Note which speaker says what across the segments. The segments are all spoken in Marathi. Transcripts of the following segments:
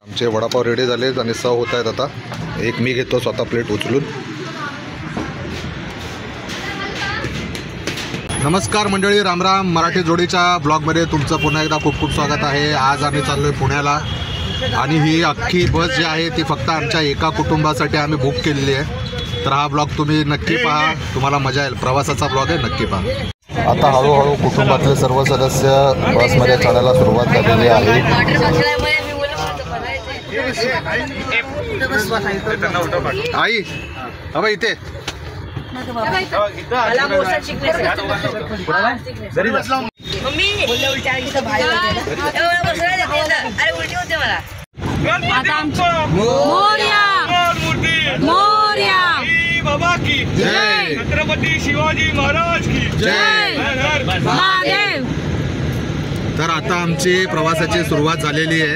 Speaker 1: आमचे वडापाव रेडी झालेत आणि सर्व होत आहेत आता। एक मी घेतो स्वतः प्लेट उचलून। नमस्कार मंडळी, रामराम। मराठी जोडीच्या ब्लॉगमध्ये तुमचं पुन्हा एकदा खूप खूप स्वागत आहे। आज आम्ही चाललोय पुण्याला आणि ही अख्खी बस जी आहे ती फक्त आमच्या एका कुटुंबासाठी आम्ही बुक केलेली आहे। तर हा ब्लॉग तुम्ही नक्की पहा, तुम्हाला मजा येईल। प्रवासाचा ब्लॉग आहे, नक्की पहा। आता हळूहळू कुटुंबातले सर्व सदस्य बसमध्ये चढायला सुरुवात झालेली आहे। आई अब इथे
Speaker 2: बाबा की जय, छत्रपती शिवाजी महाराज की जय।
Speaker 1: तर आता आमची प्रवासाची सुरुवात झालेली आहे।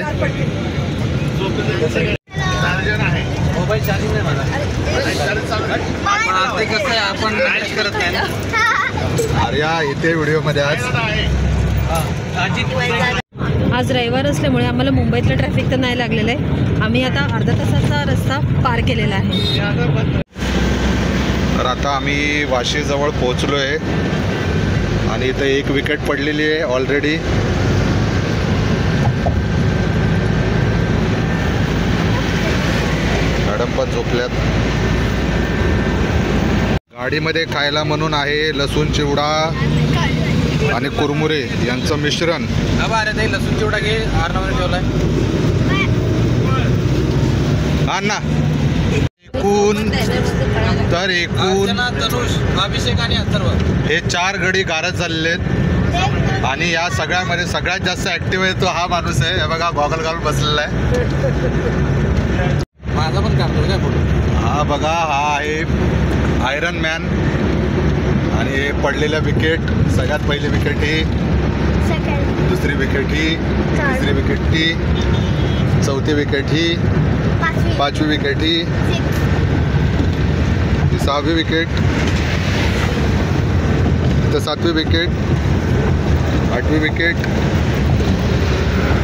Speaker 1: आर्या इथे व्हिडिओमध्ये
Speaker 3: आज रविवार असल्यामुळे आम्हाला मुंबईतलं ट्रॅफिक तर नाही लागलेलं आहे। आम्ही आता अर्धा तासाचा रस्ता पार केलेला आहे।
Speaker 1: तर आता आम्ही वाशीजवळ पोहोचलो आहे आणि इथे एक विकेट पडलेली आहे ऑलरेडी। मॅडम पण झोपल्यात। गाडीमध्ये खायला म्हणून आहे लसूण चिवडा आणि कुरमुरे यांचं मिश्रण।
Speaker 2: लसूण चिवडा घे, ठेवलाय
Speaker 1: हा ना। एकूण
Speaker 2: अभिषेक आणि अथर्व
Speaker 1: हे 4 गडी गारद झालेले आहेत आणि या सगळ्यामध्ये सगळ्यात जास्त ऍक्टिव्ह आहे तो हा माणूस आहे। हे बघा गॉगल घालून बसलेला आहे।
Speaker 2: माझा पण काढतो काय फोटो?
Speaker 1: हा बघा, हा आहे आयरन मॅन। आणि हे पडलेल्या विकेट, सगळ्यात पहिली विकेट ही, दुसरी विकेट ही, तिसरी विकेट ही, चौथी विकेट ही, पाचवी विकेट ही, 6वी विकेट, इथं 7वी विकेट, 8वी विकेट,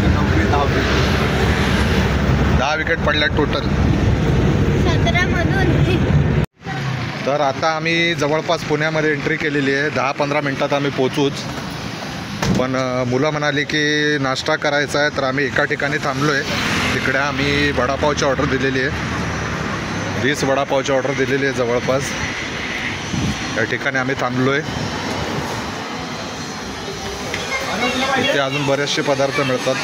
Speaker 1: 9वी, 10वी, 10 विकेट पडल्या टोटल। तर आता आम्ही जवळपास पुण्यामध्ये एंट्री केलेली आहे। 10-15 मिनटात आम्ही पोचूच, पण मुलं म्हणाली की नाश्ता करायचा आहे तर आम्ही एका ठिकाणी थांबलो आहे। तिकडे आम्ही वडापावची ऑर्डर दिलेली आहे, 20 वडापावची ऑर्डर दिलेली आहे जवळपास। या ठिकाणी आम्ही थांबलो आहे। इथे अजून बरेचसे पदार्थ मिळतात।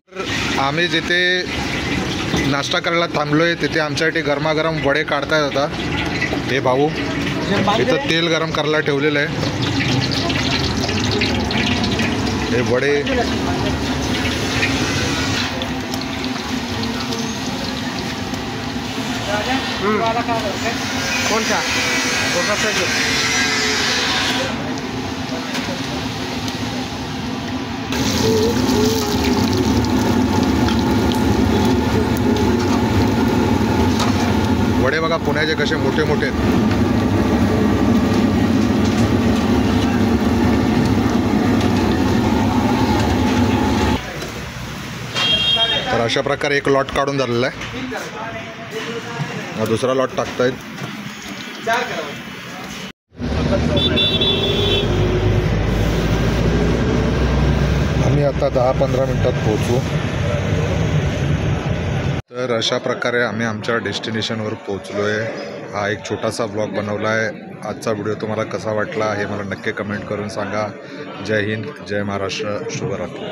Speaker 1: तर आम्ही जिथे नाश्ता करायला थांबलो आहे तिथे आमच्यासाठी गरमागरम वडे काढतायत आता हे भाऊ। इथं तेल गरम करायला ठेवलेलं आहे। हे वडे
Speaker 2: कोणता
Speaker 1: वडे बघा पुण्याचे कसे मोठे मोठे आहेत। तर अशा प्रकारे एक लॉट काढून झालेला आहे। दुसरा लॉट टाकतायत। आम्ही आता 10-15 मिनटात पोहोचू। तर अशा प्रकारे आम्ही आमच्या डेस्टिनेशनवर पोहोचलो आहे। हा एक छोटासा ब्लॉग बनवला आहे। आजचा व्हिडिओ तुम्हाला कसा वाटला हे मला नक्की कमेंट करून सांगा। जय हिंद, जय महाराष्ट्र, शुभरात्री।